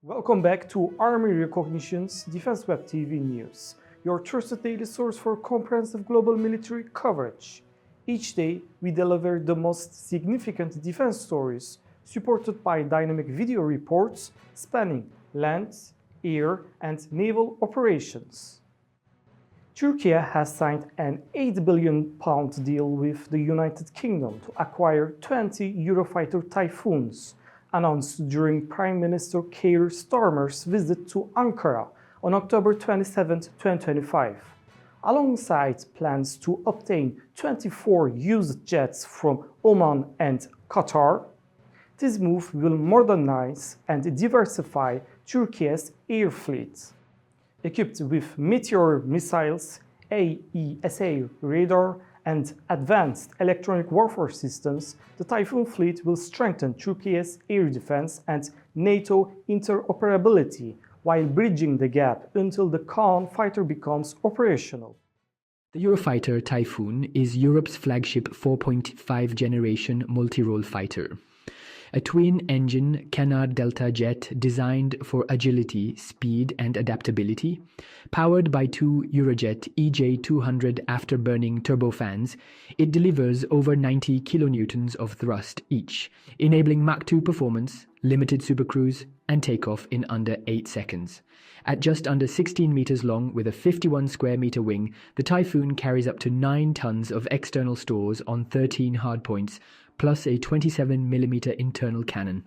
Welcome back to Army Recognition's Defense Web TV News, your trusted daily source for comprehensive global military coverage. Each day, we deliver the most significant defense stories, supported by dynamic video reports spanning land, air, and naval operations. Turkey has signed an £8 billion deal with the United Kingdom to acquire 20 Eurofighter Typhoons, announced during Prime Minister Keir Starmer's visit to Ankara on October 27, 2025. Alongside plans to obtain 24 used jets from Oman and Qatar, this move will modernize and diversify Turkey's air fleet. Equipped with Meteor missiles, AESA radar, and advanced electronic warfare systems, the Typhoon fleet will strengthen Turkey's air defense and NATO interoperability while bridging the gap until the Khan fighter becomes operational. The Eurofighter Typhoon is Europe's flagship 4.5 generation multi-role fighter. A twin-engine canard delta jet designed for agility, speed and adaptability, powered by two Eurojet EJ200 afterburning turbofans, it delivers over 90 kilonewtons of thrust each, enabling Mach 2 performance, limited supercruise and takeoff in under 8 seconds. At just under 16 meters long with a 51 square meter wing, the Typhoon carries up to 9 tons of external stores on 13 hardpoints, plus a 27mm internal cannon.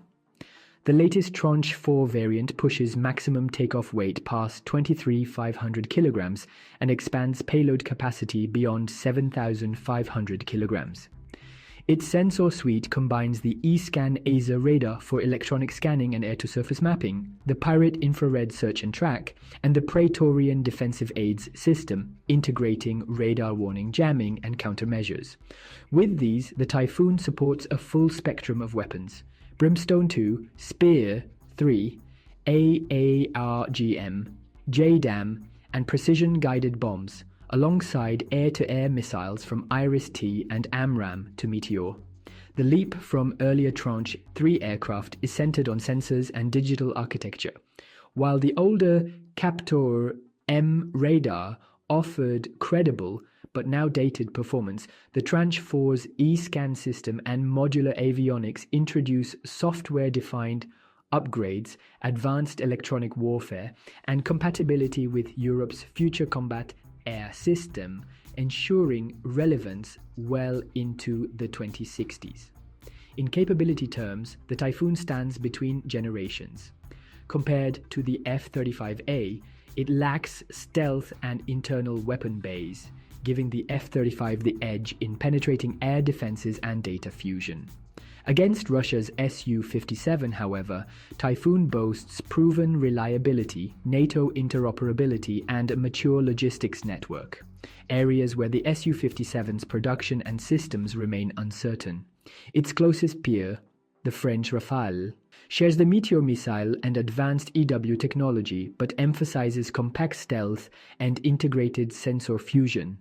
The latest Tranche 4 variant pushes maximum takeoff weight past 23,500 kilograms and expands payload capacity beyond 7,500 kilograms. Its sensor suite combines the E-Scan ASA radar for electronic scanning and air-to-surface mapping, the Pirate infrared search and track, and the Praetorian defensive aids system, integrating radar warning jamming and countermeasures. With these, the Typhoon supports a full spectrum of weapons: Brimstone 2, Spear 3, AARGM, JDAM, and precision-guided bombs, alongside air-to-air missiles from Iris-T and AMRAAM to Meteor. The leap from earlier Tranche 3 aircraft is centered on sensors and digital architecture. While the older Captor M radar offered credible but now dated performance, the Tranche 4's E-Scan system and modular avionics introduce software-defined upgrades, advanced electronic warfare, and compatibility with Europe's future combat air system, ensuring relevance well into the 2060s. In capability terms, the Typhoon stands between generations. Compared to the F-35A, it lacks stealth and internal weapon bays, giving the F-35 the edge in penetrating air defenses and data fusion. Against Russia's Su-57, however, Typhoon boasts proven reliability, NATO interoperability, and a mature logistics network, areas where the Su-57's production and systems remain uncertain. Its closest peer, the French Rafale, shares the Meteor missile and advanced EW technology, but emphasizes compact stealth and integrated sensor fusion.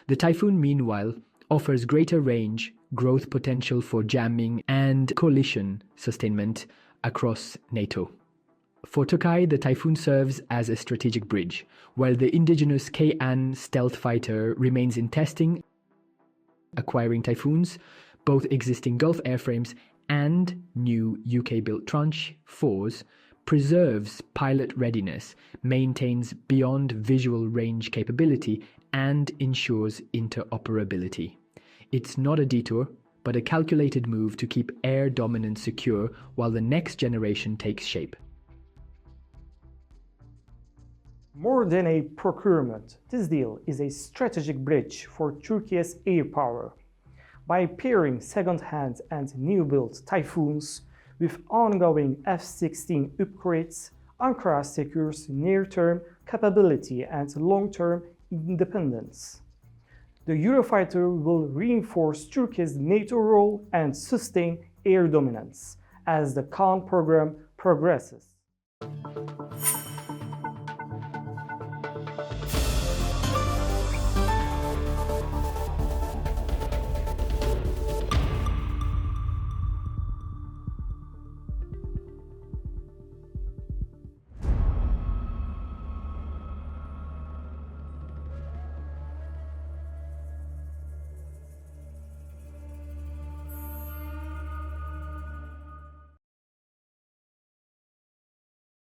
The Typhoon, meanwhile, offers greater range, growth potential for jamming, and coalition sustainment across NATO. For Turkey, the Typhoon serves as a strategic bridge, while the indigenous K-An stealth fighter remains in testing. Acquiring Typhoons, both existing Gulf airframes and new UK-built Tranche 4s, preserves pilot readiness, maintains beyond visual range capability, and ensures interoperability. It's not a detour, but a calculated move to keep air dominance secure while the next generation takes shape. More than a procurement, this deal is a strategic bridge for Turkey's air power. By pairing second-hand and new-built Typhoons with ongoing F-16 upgrades, Ankara secures near-term capability and long-term independence. The Eurofighter will reinforce Turkey's NATO role and sustain air dominance as the Khan program progresses.